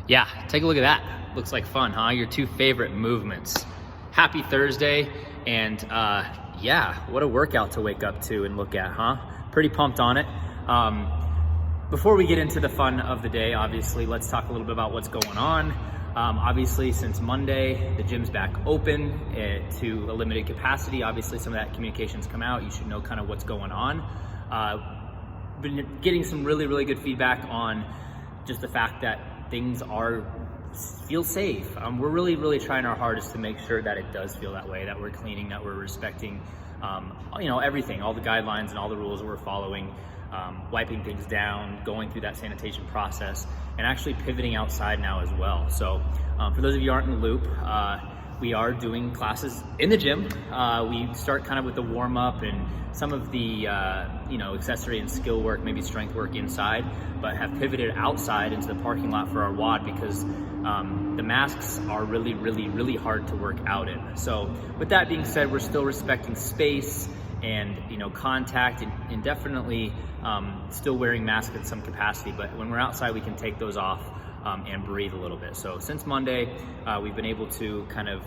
Yeah, take a look at that. Looks like fun, huh? Your two favorite movements. Happy Thursday, and yeah, what a workout to wake up to and look at, huh? Pretty pumped on it. Before we get into the fun of the day, obviously, let's talk a little bit about what's going on. Obviously, since Monday, the gym's back open to a limited capacity. Obviously, some of that communication's come out. You should know kind of what's going on. Been getting some really good feedback on just the fact that things feel safe. We're really trying our hardest to make sure that it does feel that way, that we're cleaning, that we're respecting, everything, all the guidelines and all the rules that we're following, wiping things down, going through that sanitation process, and actually pivoting outside now as well. So for those of you who aren't in the loop, we are doing classes in the gym. We start kind of with the warm up and some of the accessory and skill work, maybe strength work inside, but have pivoted outside into the parking lot for our WOD because the masks are really hard to work out in. So with that being said, we're still respecting space and contact and definitely still wearing masks in some capacity, but when we're outside we can take those off and breathe a little bit. So since Monday, we've been able to kind of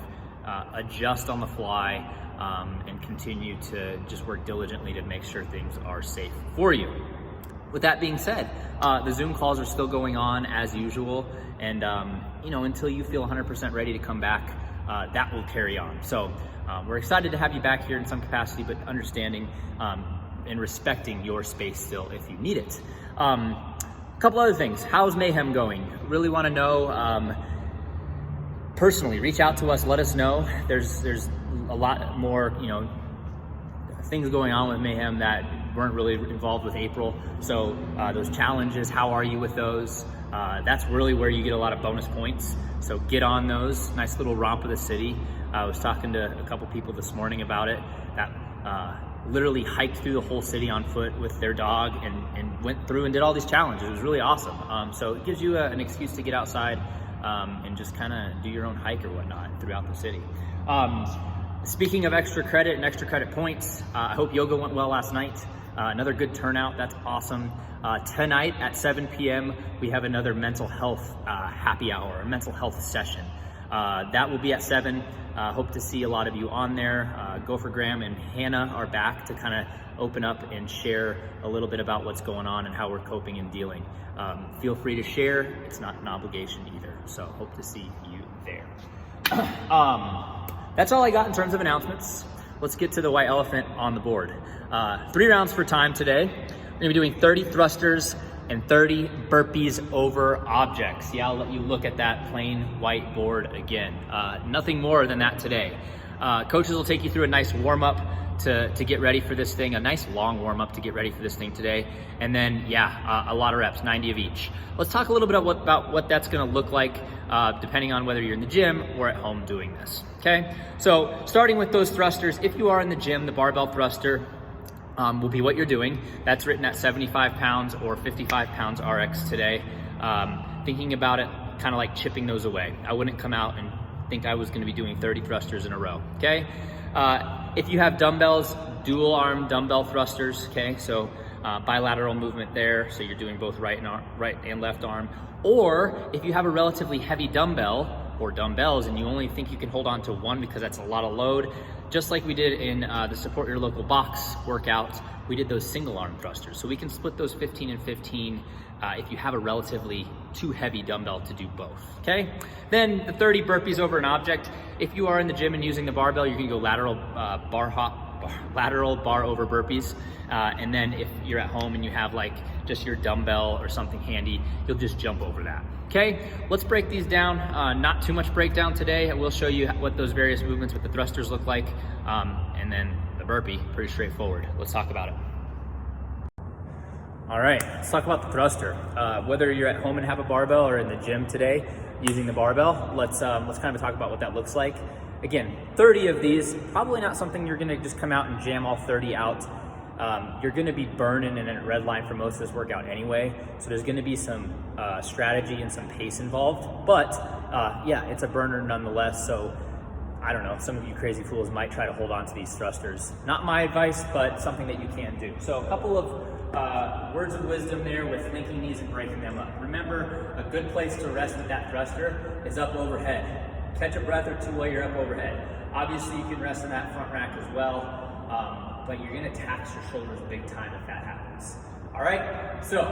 adjust on the fly and continue to just work diligently to make sure things are safe for you. With that being said, the Zoom calls are still going on as usual, and until you feel 100% ready to come back, that will carry on. So we're excited to have you back here in some capacity, but understanding and respecting your space still if you need it. A couple other things. How's Mayhem going? Really want to know. Personally, reach out to us, let us know. There's a lot more, things going on with Mayhem that weren't really involved with April. So those challenges, how are you with those? That's really where you get a lot of bonus points. So get on those. Nice little romp of the city. I was talking to a couple people this morning about it that literally hiked through the whole city on foot with their dog and went through and did all these challenges. It was really awesome. So it gives you an excuse to get outside and just kind of do your own hike or whatnot throughout the city. Speaking of extra credit and extra credit points, I hope yoga went well last night. Another good turnout, that's awesome. Tonight at 7 p.m. we have another mental health happy hour, a mental health session. That will be at 7. Hope to see a lot of you on there. Gopher Graham and Hannah are back to kind of open up and share a little bit about what's going on and how we're coping and dealing. Feel free to share. It's not an obligation either. So hope to see you there. That's all I got in terms of announcements. Let's get to the white elephant on the board. 3 rounds for time today. We're gonna be doing 30 thrusters and 30 burpees over objects. Yeah, I'll let you look at that plain white board again. Nothing more than that today. Coaches will take you through a nice warm up to get ready for this thing, a nice long warm up to get ready for this thing today. And then, a lot of reps, 90 of each. Let's talk a little bit about what that's gonna look like depending on whether you're in the gym or at home doing this, okay? So starting with those thrusters, if you are in the gym, the barbell thruster will be what you're doing. That's written at 75 pounds or 55 pounds RX today. Thinking about it, kind of like chipping those away. I wouldn't come out and think I was gonna be doing 30 thrusters in a row, okay? If you have dumbbells, dual arm dumbbell thrusters, okay? So bilateral movement there, so you're doing both right and left arm. Or if you have a relatively heavy dumbbell or dumbbells and you only think you can hold on to one because that's a lot of load, just like we did in the Support Your Local Box workout, we did those single arm thrusters. So we can split those 15 and 15 if you have a relatively too heavy dumbbell to do both, okay? Then the 30 burpees over an object. If you are in the gym and using the barbell, you're gonna go lateral lateral bar over burpees. And then if you're at home and you have like just your dumbbell or something handy, you'll just jump over that. Okay, let's break these down. Not too much breakdown today. I will show you what those various movements with the thrusters look like. And then the burpee, pretty straightforward. Let's talk about it. All right, let's talk about the thruster. Whether you're at home and have a barbell or in the gym today using the barbell, let's kind of talk about what that looks like. Again, 30 of these, probably not something you're gonna just come out and jam all 30 out. You're gonna be burning in a red line for most of this workout anyway, so there's gonna be some strategy and some pace involved, but yeah, it's a burner nonetheless. So I don't know, some of you crazy fools might try to hold on to these thrusters. Not my advice, but something that you can do. So a couple of words of wisdom there with linking knees and breaking them up. Remember, a good place to rest with that thruster is up overhead. Catch a breath or two while you're up overhead. Obviously, you can rest in that front rack as well, but you're gonna tax your shoulders big time if that happens. All right, so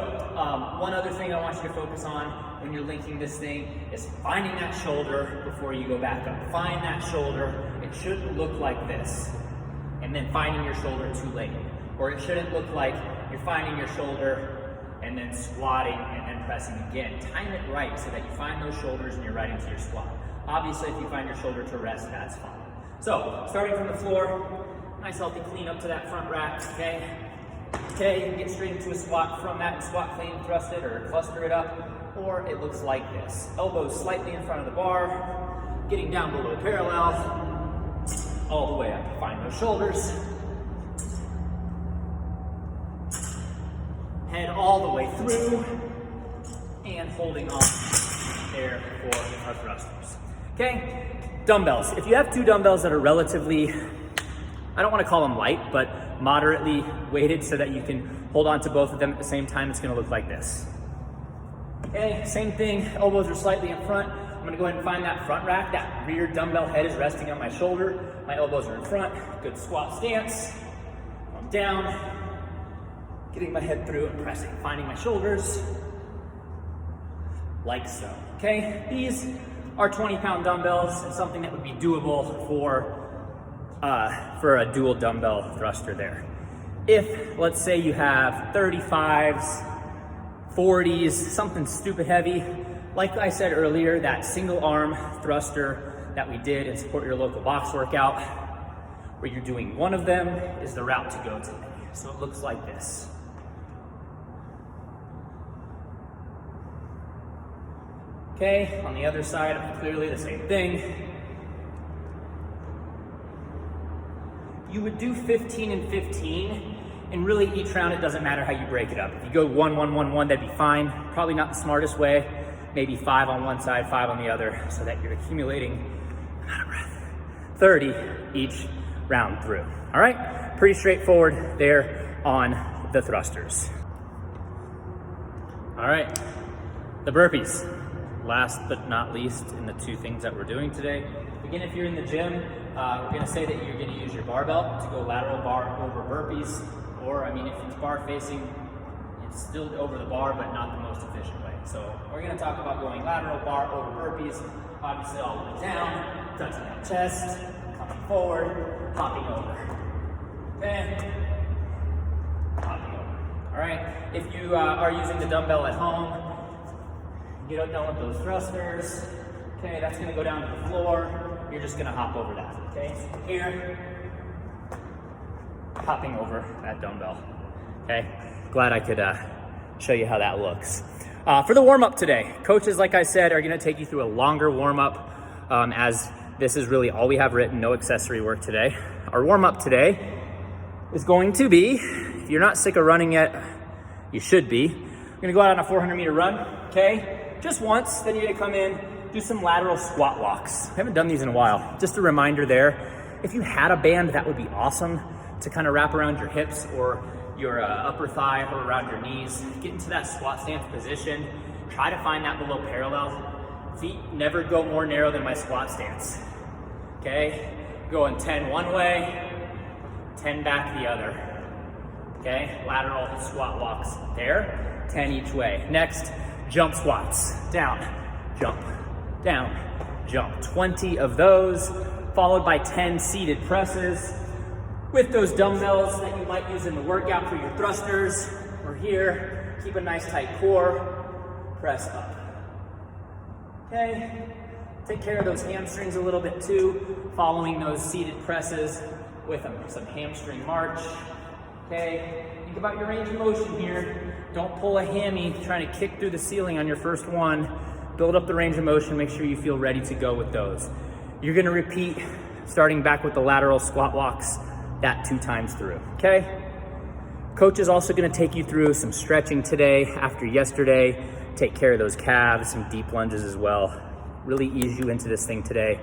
one other thing I want you to focus on when you're linking this thing is finding that shoulder before you go back up. Find that shoulder. It shouldn't look like this, and then finding your shoulder too late. Or it shouldn't look like you're finding your shoulder and then squatting and then pressing again. Time it right so that you find those shoulders and you're right into your squat. Obviously, if you find your shoulder to rest, that's fine. So, starting from the floor, nice healthy clean up to that front rack, okay? Okay, you can get straight into a squat from that and squat clean, thrust it or cluster it up, or it looks like this. Elbows slightly in front of the bar, getting down below parallel, all the way up. Find those shoulders. Head all the way through, and holding on there for our thrusters. Okay, dumbbells. If you have two dumbbells that are relatively, I don't want to call them light, but moderately weighted so that you can hold on to both of them at the same time, it's going to look like this. Okay, same thing, elbows are slightly in front. I'm going to go ahead and find that front rack. That rear dumbbell head is resting on my shoulder. My elbows are in front. Good squat stance. I'm down, getting my head through and pressing, finding my shoulders, like so. Okay, these are 20-pound dumbbells, and something that would be doable for a dual dumbbell thruster there. If, let's say you have 35s, 40s, something stupid heavy, like I said earlier, that single arm thruster that we did in Support Your Local Box workout, where you're doing one of them, is the route to go today. So it looks like this. Okay, on the other side, clearly the same thing. You would do 15 and 15, and really each round it doesn't matter how you break it up. If you go 1, 1, 1, 1, that'd be fine. Probably not the smartest way. Maybe 5 on one side, 5 on the other, so that you're accumulating, I'm out of breath, 30 each round through. All right, pretty straightforward there on the thrusters. All right, the burpees. Last but not least in the two things that we're doing today. Again, if you're in the gym, we're gonna say that you're gonna use your barbell to go lateral bar over burpees, or I mean, if it's bar facing, it's still over the bar, but not the most efficient way. So we're gonna talk about going lateral bar over burpees, obviously all the way down, touching that chest, coming forward, hopping over. Okay, hopping over. All right, if you are using the dumbbell at home, get up done with those thrusters. Okay, that's gonna go down to the floor. You're just gonna hop over that, okay? So here, hopping over that dumbbell, okay? Glad I could show you how that looks. For the warm-up today, coaches, like I said, are gonna take you through a longer warm-up as this is really all we have written, no accessory work today. Our warm-up today is going to be, if you're not sick of running yet, you should be. We're gonna go out on a 400-meter run, okay? Just once, then you're gonna come in, do some lateral squat walks. I haven't done these in a while. Just a reminder there, if you had a band, that would be awesome to kind of wrap around your hips or your upper thigh or around your knees. Get into that squat stance position. Try to find that below parallel. Feet never go more narrow than my squat stance. Okay, going 10 one way, 10 back the other. Okay, lateral squat walks there, 10 each way. Next, jump squats, down, jump, down, jump. 20 of those, followed by 10 seated presses with those dumbbells that you might use in the workout for your thrusters. Or here, keep a nice tight core, press up. Okay, take care of those hamstrings a little bit too, following those seated presses with some hamstring march. Okay, think about your range of motion here. Don't pull a hammy trying to kick through the ceiling on your first one. Build up the range of motion, make sure you feel ready to go with those. You're gonna repeat, starting back with the lateral squat walks, that 2 times through, okay? Coach is also gonna take you through some stretching today after yesterday. Take care of those calves, some deep lunges as well. Really ease you into this thing today.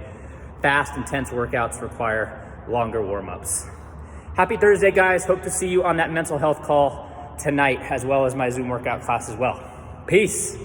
Fast, intense workouts require longer warm-ups. Happy Thursday, guys. Hope to see you on that mental health call tonight, as well as my Zoom workout class as well. Peace.